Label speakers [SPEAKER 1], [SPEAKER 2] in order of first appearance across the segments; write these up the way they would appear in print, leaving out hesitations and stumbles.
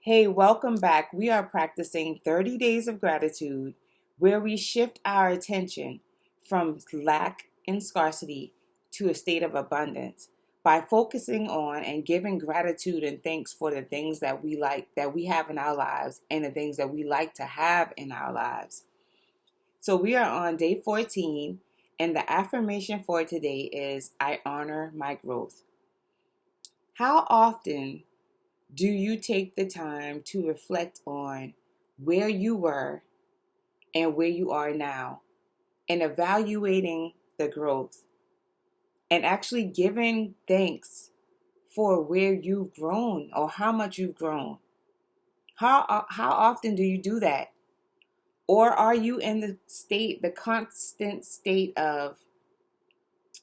[SPEAKER 1] Hey, welcome back. We are practicing 30 days of gratitude where we shift our attention from lack and scarcity to a state of abundance by focusing on and giving gratitude and thanks for the things that we like, that we have in our lives, and the things that we like to have in our lives. So we are on day 14, and the affirmation for today is I honor my growth. How often do you take the time to reflect on where you were and where you are now and evaluating the growth and actually giving thanks for where you've grown or how much you've grown? How often do you do that? Or are you in the constant state of,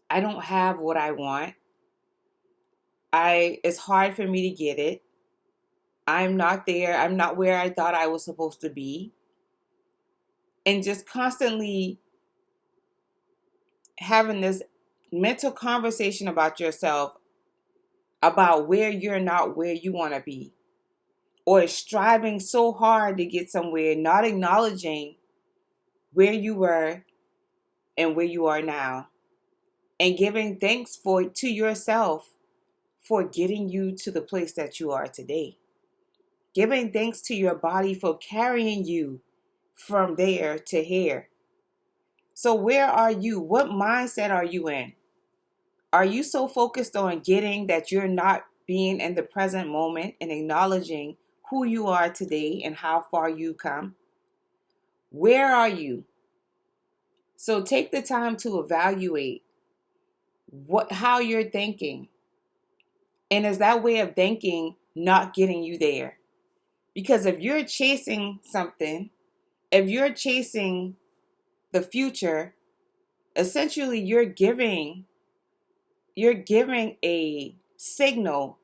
[SPEAKER 1] I don't have what I want. It's hard for me to get it. I'm not there. I'm not where I thought I was supposed to be. And just constantly having this mental conversation about yourself, about where you're not where you want to be, or striving so hard to get somewhere, not acknowledging where you were and where you are now, and giving thanks to yourself for getting you to the place that you are today. Giving thanks to your body for carrying you from there to here. So where are you? What mindset are you in? Are you so focused on getting that you're not being in the present moment and acknowledging who you are today and how far you've come? Where are you? So take the time to evaluate how you're thinking. And is that way of thinking not getting you there? Because if you're chasing something, if you're chasing the future, essentially you're giving a signal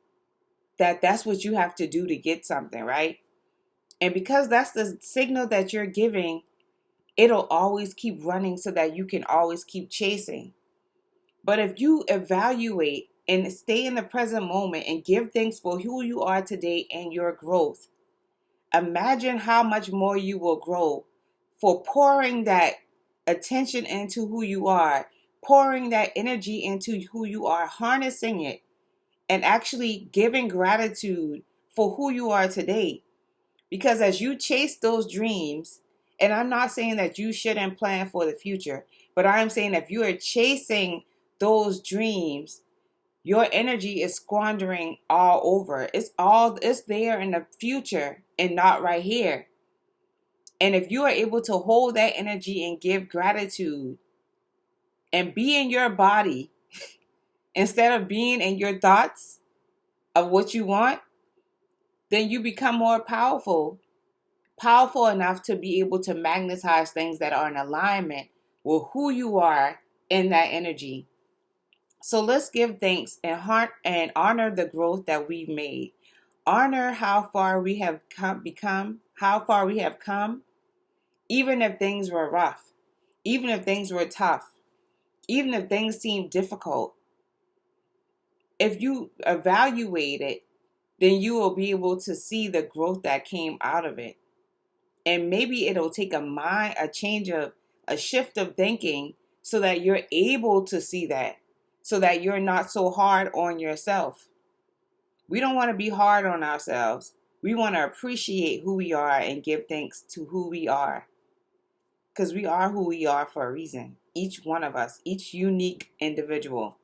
[SPEAKER 1] that that's what you have to do to get something, right? And because that's the signal that you're giving, it'll always keep running so that you can always keep chasing. But if you evaluate and stay in the present moment and give thanks for who you are today and your growth, imagine how much more you will grow for pouring that attention into who you are, pouring that energy into who you are, harnessing it, and actually giving gratitude for who you are today. Because as you chase those dreams, and I'm not saying that you shouldn't plan for the future, but I'm saying if you are chasing those dreams, your energy is squandering all over. It's there in the future and not right here. And if you are able to hold that energy and give gratitude and be in your body instead of being in your thoughts of what you want, then you become more powerful enough to be able to magnetize things that are in alignment with who you are in that energy. So let's give thanks and honor the growth that we've made. Honor how far we have how far we have come, even if things were rough, even if things were tough, even if things seemed difficult. If you evaluate it, then you will be able to see the growth that came out of it. And maybe it'll take a shift of thinking so that you're able to see that, so that you're not so hard on yourself. We don't want to be hard on ourselves. We want to appreciate who we are and give thanks to who we are. Because we are who we are for a reason. Each one of us, each unique individual.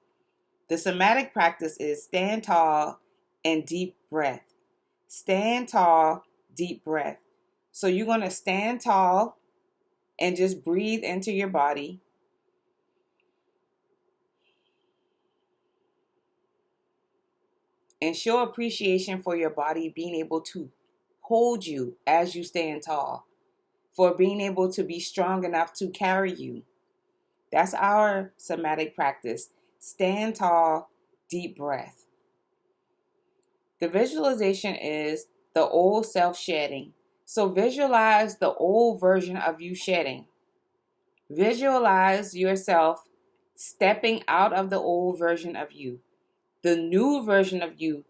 [SPEAKER 1] The somatic practice is stand tall and deep breath. Stand tall, deep breath. So you're going to stand tall and just breathe into your body. And show appreciation for your body being able to hold you as you stand tall, for being able to be strong enough to carry you. That's our somatic practice. Stand tall, deep breath. The visualization is the old self shedding. So visualize the old version of you shedding. Visualize yourself stepping out of the old version of you. The new version of you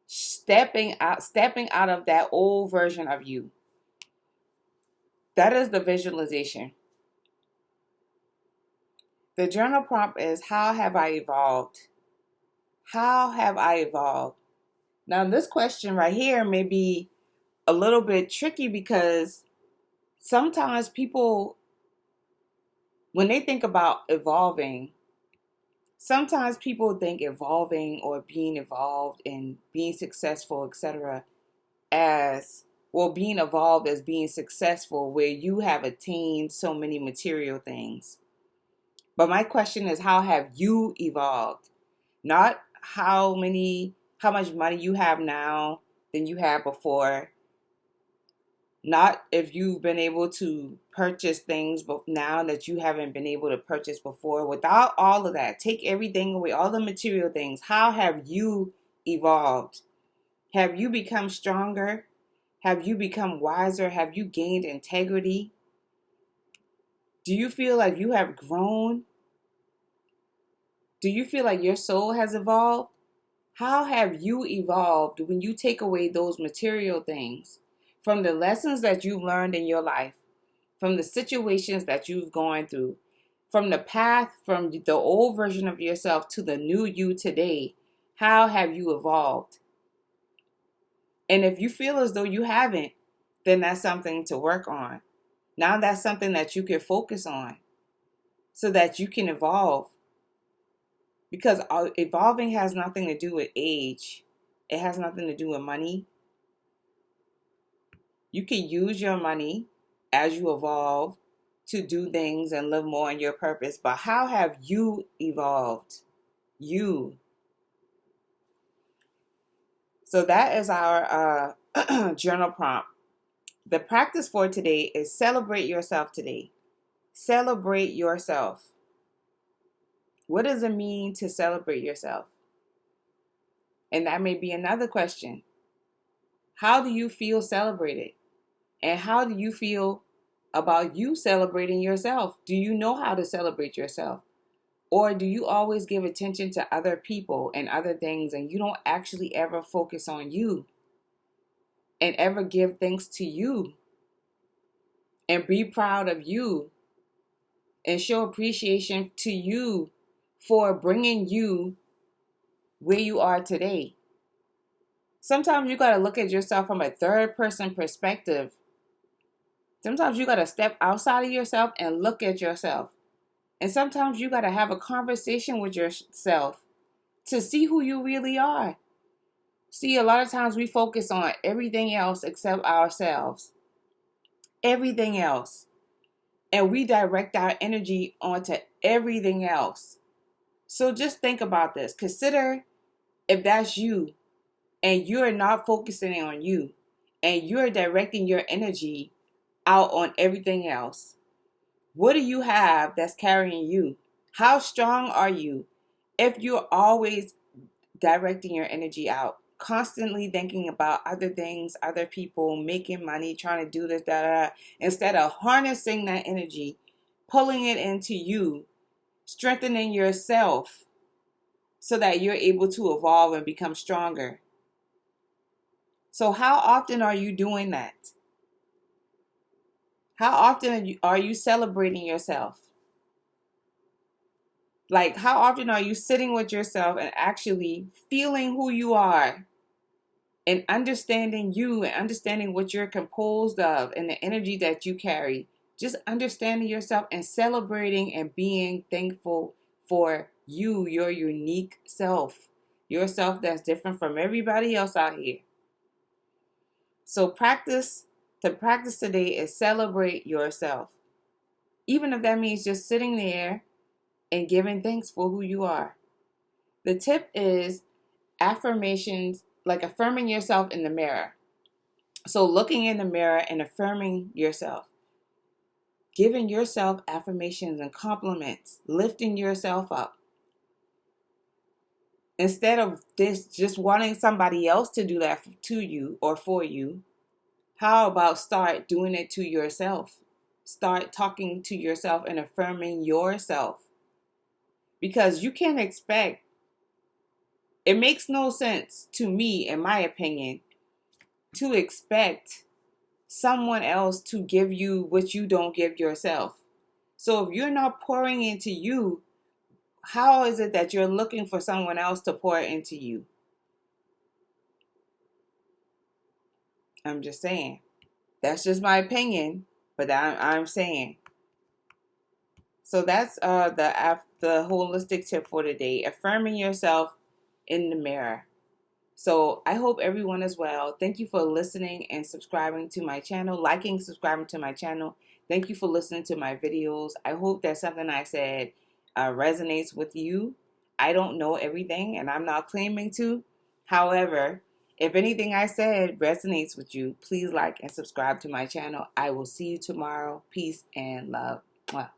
[SPEAKER 1] stepping out of that old version of you. That is the visualization. The journal prompt is, how have I evolved? How have I evolved? Now, this question right here may be a little bit tricky because sometimes people, when they think about evolving, sometimes people think evolving or being evolved and being successful, etc., as well, being evolved as being successful, where you have attained so many material things. But my question is, how have you evolved? Not how much money you have now than you had before. Not if you've been able to purchase things but now that you haven't been able to purchase before. Without all of that, take everything away, all the material things. How have you evolved? Have you become stronger? Have you become wiser? Have you gained integrity? Do you feel like you have grown? Do you feel like your soul has evolved? How have you evolved when you take away those material things from the lessons that you've learned in your life, from the situations that you've gone through, from the path from the old version of yourself to the new you today? How have you evolved? And if you feel as though you haven't, then that's something to work on. Now that's something that you can focus on so that you can evolve. Because evolving has nothing to do with age. It has nothing to do with money. You can use your money as you evolve to do things and live more in your purpose. But how have you evolved? You. So that is our journal prompt. The practice for today is celebrate yourself today. Celebrate yourself. What does it mean to celebrate yourself? And that may be another question. How do you feel celebrated? And how do you feel about you celebrating yourself? Do you know how to celebrate yourself? Or do you always give attention to other people and other things and you don't actually ever focus on you and ever give thanks to you and be proud of you and show appreciation to you for bringing you where you are today? Sometimes you got to look at yourself from a third person perspective. Sometimes you got to step outside of yourself and look at yourself. And sometimes you got to have a conversation with yourself to see who you really are. See, a lot of times we focus on everything else except ourselves. Everything else. And we direct our energy onto everything else. So just think about this. Consider if that's you and you're not focusing on you and you're directing your energy out on everything else. What do you have that's carrying you? How strong are you if you're always directing your energy out, constantly thinking about other things, other people, making money, trying to do this, instead of harnessing that energy, pulling it into you, strengthening yourself so that you're able to evolve and become stronger? So how often are you doing that? How often are you celebrating yourself? Like, how often are you sitting with yourself and actually feeling who you are and understanding you and understanding what you're composed of and the energy that you carry? Just understanding yourself and celebrating and being thankful for you, your unique self, yourself that's different from everybody else out here. So practice today is celebrate yourself. Even if that means just sitting there and giving thanks for who you are. The tip is affirmations, like affirming yourself in the mirror. So looking in the mirror and affirming yourself. Giving yourself affirmations and compliments. Lifting yourself up. Instead of this just wanting somebody else to do that to you or for you, how about start doing it to yourself? Start talking to yourself and affirming yourself. Because you can't expect It makes no sense to me, in my opinion, to expect someone else to give you what you don't give yourself. So if you're not pouring into you, how is it that you're looking for someone else to pour into you? I'm just saying. That's just my opinion, but I'm saying. So that's the holistic tip for today. Affirming yourself in the mirror. So I hope everyone is well. Thank you for listening and subscribing to my channel, liking, subscribing to my channel. Thank you for listening to my videos. I hope that something I said resonates with you. I don't know everything, and I'm not claiming to. However, if anything I said resonates with you, please like and subscribe to my channel. I will see you tomorrow. Peace and love. Mwah.